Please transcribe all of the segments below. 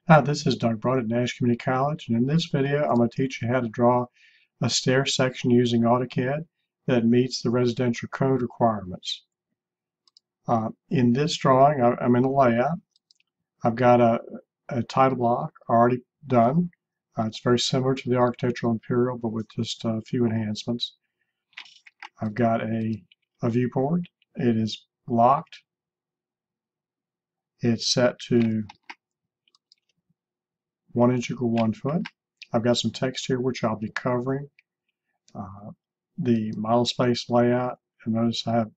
Hi, this is Doug Broad at Nash Community College, and in this video I'm going to teach you how to draw a stair section using AutoCAD that meets the residential code requirements. In this drawing, I'm in a layout. I've got a title block already done. It's very similar to the Architectural Imperial, but with just a few enhancements. I've got a viewport. It is locked. It's set to 1 inch equal 1 foot. I've got some text here which I'll be covering. The model space layout, and notice I have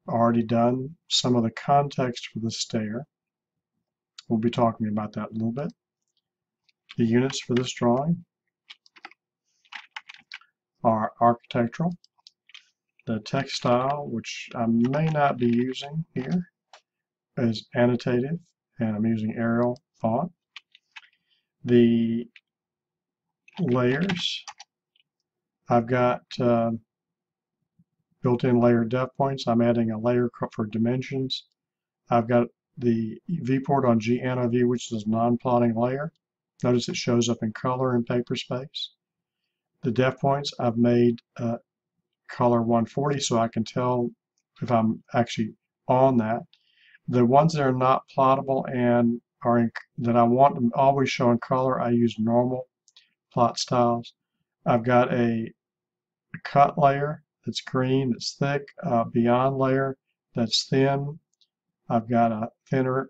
already done some of the context for the stair. We'll be talking about that a little bit. The units for this drawing are architectural. The text style, which I may not be using here, is annotative, and I'm using Arial font. The layers, I've got built-in layer depth points. I'm adding a layer for dimensions. I've got the viewport on GNOV, which is a non-plotting layer. Notice it shows up in color in paper space. The depth points, I've made color 140 so I can tell if I'm actually on that. The ones that are not plottable and that I want them always show in color, I use normal plot styles. I've got a cut layer that's green, that's thick, beyond layer that's thin. I've got a thinner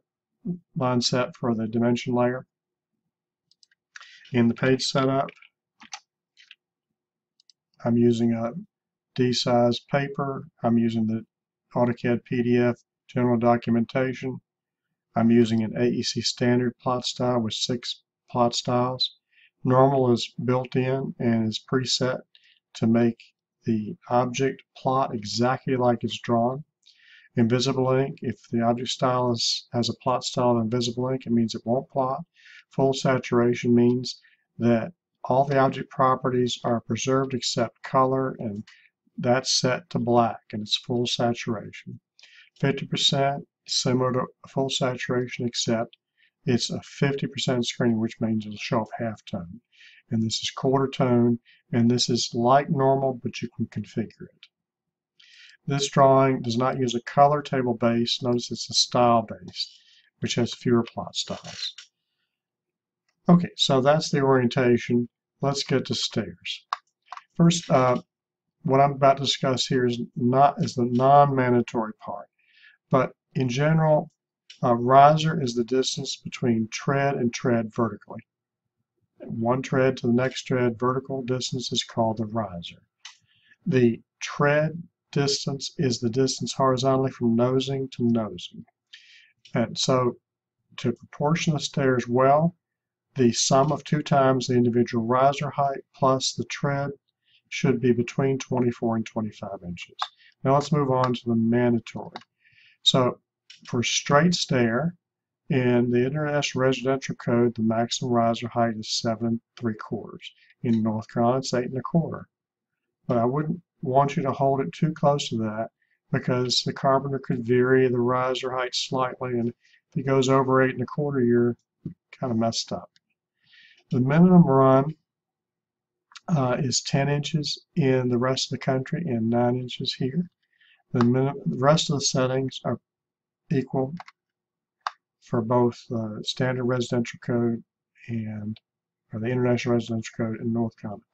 line set for the dimension layer. In the page setup, I'm using a D-size paper. I'm using the AutoCAD PDF general documentation. I'm using an AEC standard plot style with 6 plot styles. Normal is built in and is preset to make the object plot exactly like it's drawn. Invisible ink, if the object style has a plot style of invisible ink, it means it won't plot. Full saturation means that all the object properties are preserved except color, and that's set to black, and it's full saturation. 50%, similar to full saturation, except it's a 50% screening, which means it'll show up halftone. And this is quarter tone, and this is like normal, but you can configure it. This drawing does not use a color table base. Notice it's a style base, which has fewer plot styles. Okay, so that's the orientation. Let's get to stairs. First, what I'm about to discuss here is the non-mandatory part. But in general, a riser is the distance between tread and tread vertically. One tread to the next tread vertical distance is called the riser. The tread distance is the distance horizontally from nosing to nosing. And so to proportion the stairs well, the sum of 2 times the individual riser height plus the tread should be between 24 and 25 inches. Now let's move on to the mandatory. So for straight stair, in the International Residential Code, the maximum riser height is 7 3/4. In North Carolina, it's 8 1/4. But I wouldn't want you to hold it too close to that, because the carpenter could vary the riser height slightly, and if it goes over 8 1/4, you're kind of messed up. The minimum run is 10 inches in the rest of the country and 9 inches here. The rest of the settings are equal for both the standard residential code or the International Residential Code in North Carolina.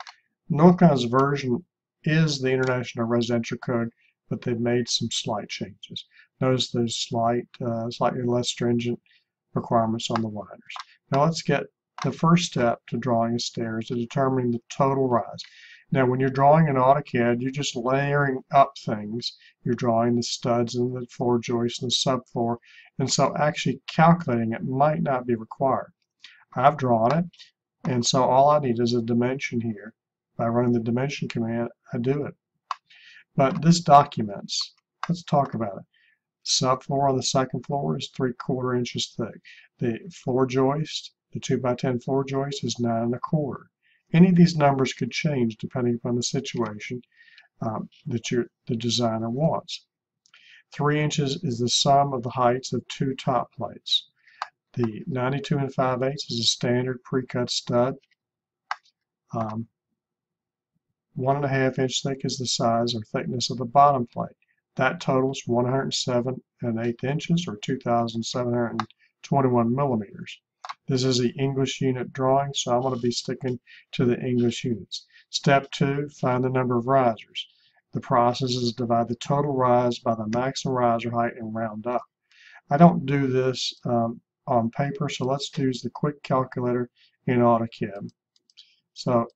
North Carolina's version is the International Residential Code, but they've made some slight changes. Notice there's slightly less stringent requirements on the winders. Now let's get the first step to drawing a stair is to determining the total rise. Now when you're drawing in AutoCAD, you're just layering up things. You're drawing the studs and the floor joists and the subfloor, and so actually calculating it might not be required. I've drawn it, and so all I need is a dimension here. By running the dimension command, I do it. But this documents, let's talk about it. Subfloor on the second floor is 3/4 inches thick. The floor joist, the 2x10 floor joist, is 9 1/4. Any of these numbers could change depending upon the situation that the designer wants. 3 inches is the sum of the heights of 2 top plates. The 92 5/8 is a standard pre-cut stud. 1.5 inch thick is the size or thickness of the bottom plate. That totals 107 1/8 inches, or 2,721 millimeters. This is the English unit drawing, so I'm going to be sticking to the English units. Step 2, find the number of risers. The process is to divide the total rise by the maximum riser height and round up. I don't do this on paper, so let's use the quick calculator in AutoCAD. So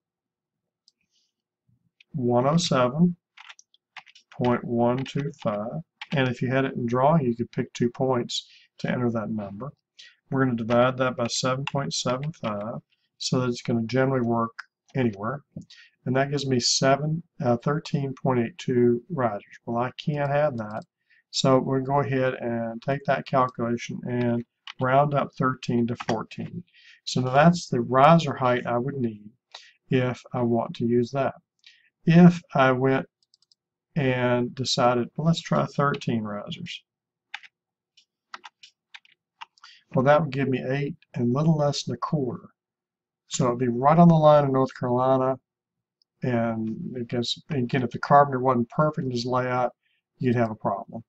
107.125, and if you had it in drawing, you could pick 2 points to enter that number. We're going to divide that by 7.75 so that it's going to generally work anywhere, and that gives me 13.82 risers. Well, I can't have that, so we're going to go ahead and take that calculation and round up 13 to 14. So now that's the riser height I would need if I want to use that. If I went and decided, well, let's try 13 risers. Well, that would give me 8 and a little less than a quarter. So it'd be right on the line of North Carolina. And I guess, again, if the carpenter wasn't perfect in his layout, you'd have a problem.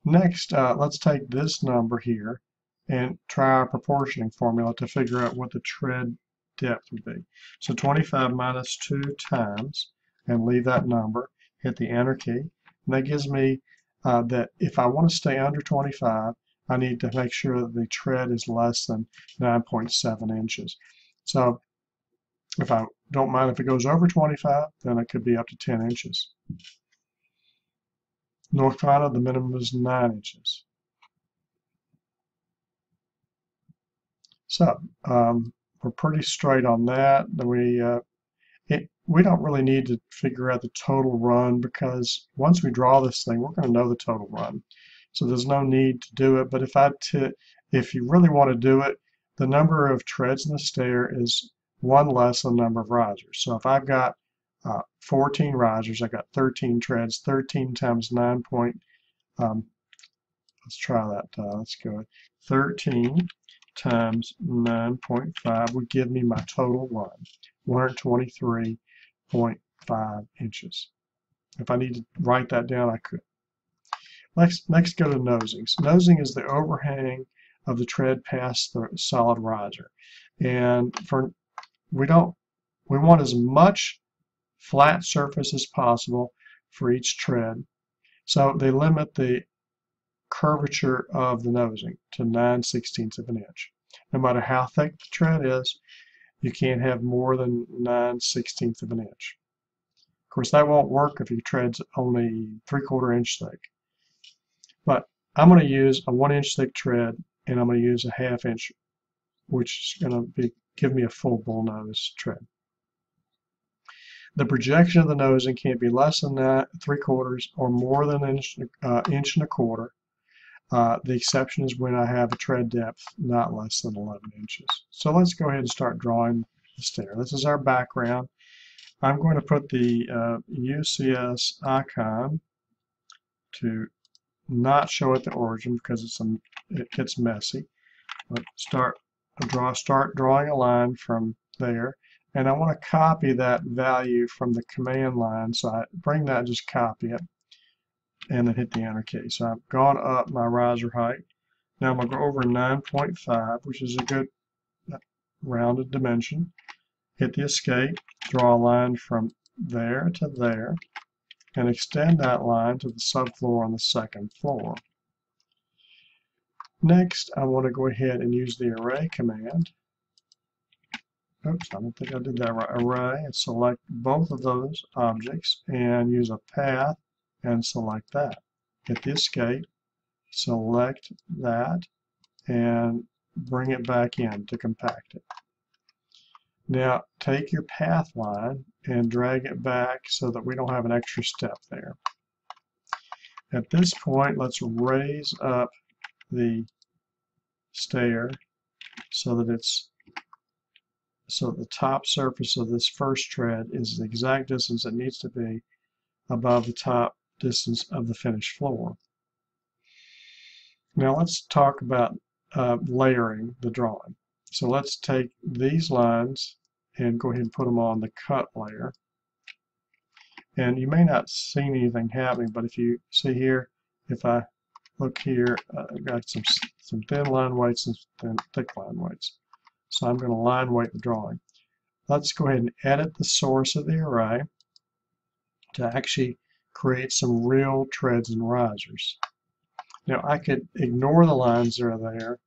Next, let's take this number here and try our proportioning formula to figure out what the tread depth would be. So 25 minus 2 times, and leave that number, hit the enter key, and that gives me that if I want to stay under 25, I need to make sure that the tread is less than 9.7 inches. So if I don't mind if it goes over 25, then it could be up to 10 inches. North Carolina, the minimum is 9 inches. So we're pretty straight on that. We don't really need to figure out the total run, because once we draw this thing, we're going to know the total run. So there's no need to do it. But if you really want to do it, the number of treads in the stair is 1 less than the number of risers. So if I've got 14 risers, I got 13 treads. 13 times 9 point, let's try that. Let's go 13 times 9.5 would give me my total run, 123.5 inches. If I need to write that down, I could. Next go to nosings. Nosing is the overhang of the tread past the solid riser. And we want as much flat surface as possible for each tread. So they limit the curvature of the nosing to 9/16 of an inch. No matter how thick the tread is, you can't have more than 9/16 of an inch. Of course, that won't work if your tread's only 3/4 inch thick. But I'm going to use a 1 inch thick tread, and I'm going to use a 1/2 inch, which is going to give me a full bull nose tread. The projection of the nosing can't be less than 3/4 or more than an inch and a quarter. The exception is when I have a tread depth not less than 11 inches. So let's go ahead and start drawing the stair. This is our background. I'm going to put the UCS icon to not show at the origin because it gets messy. But start drawing a line from there, and I want to copy that value from the command line, so I bring that, just copy it, and then hit the enter key. So I've gone up my riser height. Now I'm going to go over 9.5, which is a good rounded dimension. Hit the escape, draw a line from there to there, and extend that line to the subfloor on the second floor. Next, I want to go ahead and use the array command. Oops, I don't think I did that right. Array, and select both of those objects and use a path and select that. Hit the escape, select that, and bring it back in to compact it. Now take your path line and drag it back so that we don't have an extra step there. At this point, let's raise up the stair so that the top surface of this first tread is the exact distance it needs to be above the top distance of the finished floor. Now let's talk about layering the drawing. So let's take these lines and go ahead and put them on the cut layer. And you may not see anything happening, but if you see here, if I look here, I've got some thin line weights and some thick line weights. So I'm going to line weight the drawing. Let's go ahead and edit the source of the array to actually create some real treads and risers. Now I could ignore the lines that are there,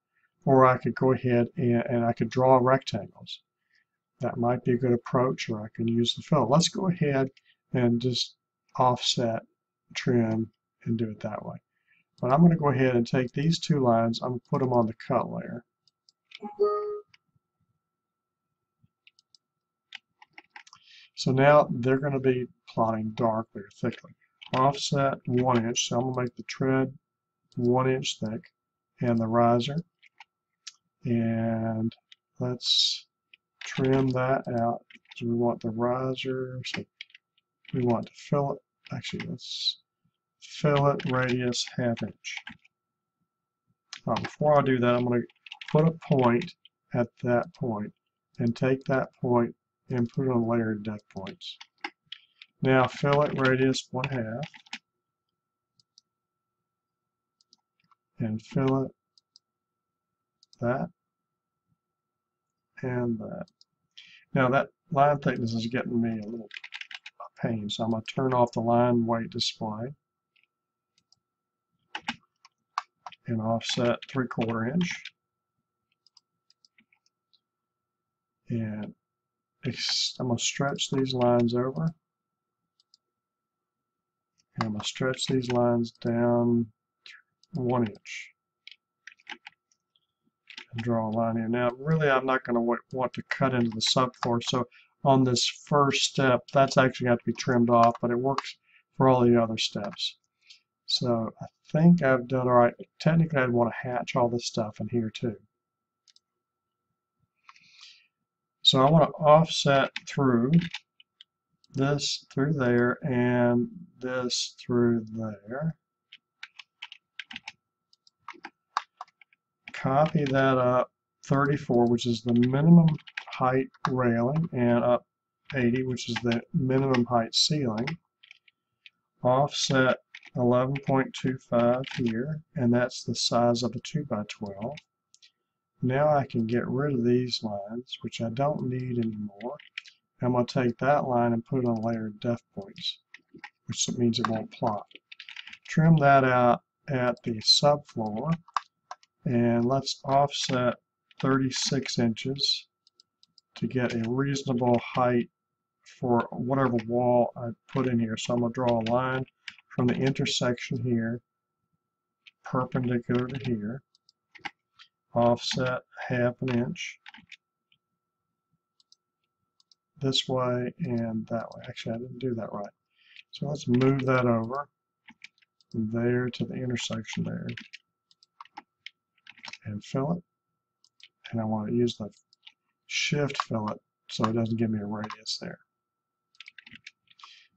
or I could go ahead and I could draw rectangles. That might be a good approach, or I can use the fill. Let's go ahead and just offset, trim, and do it that way. But I'm going to go ahead and take these two lines, I'm going to put them on the cut layer. So now they're going to be plotting darkly or thickly. Offset 1 inch, so I'm going to make the tread 1 inch thick, and the riser. And let's trim that out. So we want the riser, so we want to fill it. Actually, let's fill it radius 1/2 inch. Before I do that, I'm going to put a point at that point and take that point and put it on layered depth points. Now fill it radius 1/2 and fill it that and that. Now that line thickness is getting me a little pain, so I'm going to turn off the line weight display and offset 3/4 inch. And I'm going to stretch these lines over. And I'm going to stretch these lines down 1 inch. And draw a line here. Now, really, I'm not going to want to cut into the subfloor. So on this first step, that's actually got to be trimmed off, but it works for all the other steps. So I think I've done all right. Technically, I'd want to hatch all this stuff in here too. So I want to offset through this through there and this through there. Copy that up 34, which is the minimum height railing, and up 80, which is the minimum height ceiling. Offset 11.25 here, and that's the size of a 2x12. Now I can get rid of these lines, which I don't need anymore. I'm going to take that line and put it on layered depth points, which means it won't plot. Trim that out at the subfloor, and let's offset 36 inches to get a reasonable height for whatever wall I put in here. So I'm going to draw a line from the intersection here, perpendicular to here, offset 1/2 inch this way and that way. Actually, I didn't do that right. So let's move that over from there to the intersection there and fill it. And I want to use the shift fillet so it doesn't give me a radius there.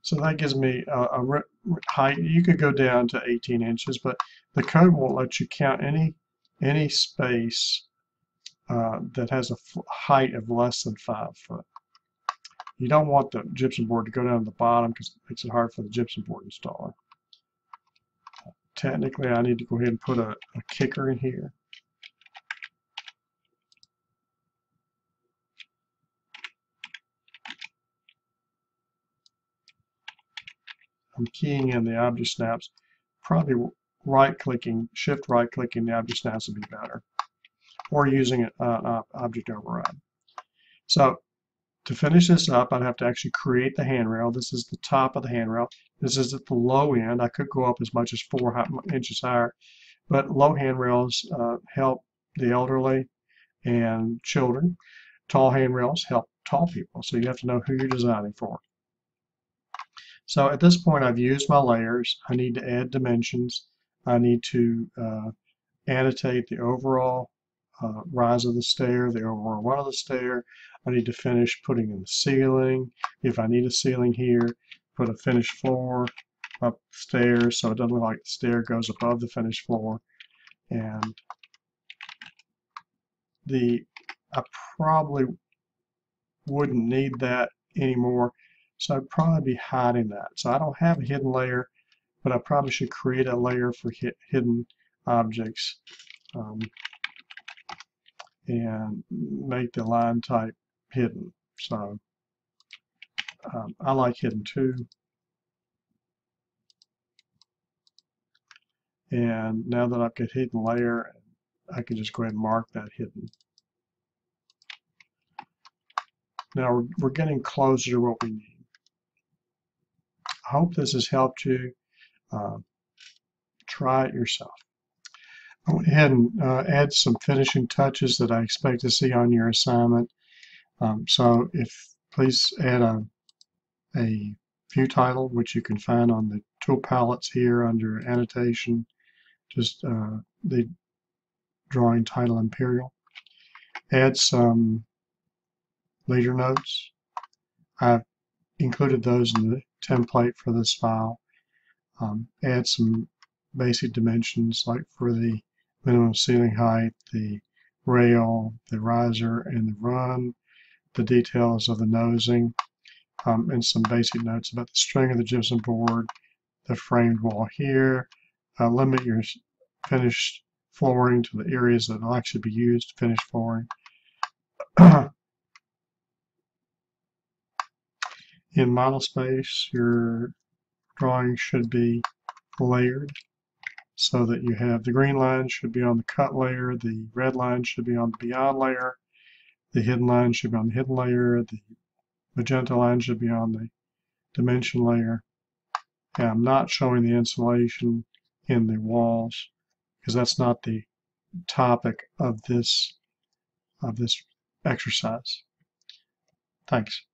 So that gives me a height. You could go down to 18 inches, but the code won't let you count any space that has a height of less than 5 foot. You don't want the gypsum board to go down to the bottom because it makes it hard for the gypsum board installer. Technically, I need to go ahead and put a kicker in here. I'm keying in the object snaps. Probably right-clicking, shift right-clicking the object snaps would be better, or using an object override. So to finish this up, I'd have to actually create the handrail. This is the top of the handrail. This is at the low end. I could go up as much as 4 inches higher, but low handrails help the elderly and children. Tall handrails help tall people, so you have to know who you're designing for. So at this point, I've used my layers. I need to add dimensions. I need to annotate the overall rise of the stair, the overall run of the stair. I need to finish putting in the ceiling. If I need a ceiling here, put a finished floor up the stairs so it doesn't look like the stair goes above the finished floor. And I probably wouldn't need that anymore, so I'd probably be hiding that. So I don't have a hidden layer, but I probably should create a layer for hidden objects and make the line type hidden. So I like hidden too. And now that I've got hidden layer, I can just go ahead and mark that hidden. Now we're getting closer to what we need. I hope this has helped you. Try it yourself. I went ahead and add some finishing touches that I expect to see on your assignment. So please add a view title, which you can find on the tool palettes here under annotation, just the drawing title Imperial. Add some leader notes. I've included those in the template for this file. Add some basic dimensions like for the minimum ceiling height, the rail, the riser, and the run, the details of the nosing, and some basic notes about the string of the gypsum board, the framed wall here. Limit your finished flooring to the areas that will actually be used to finish flooring. In model space, your drawing should be layered so that you have the green line should be on the cut layer, the red line should be on the beyond layer, the hidden line should be on the hidden layer, the magenta line should be on the dimension layer. And I'm not showing the insulation in the walls because that's not the topic of this exercise. Thanks.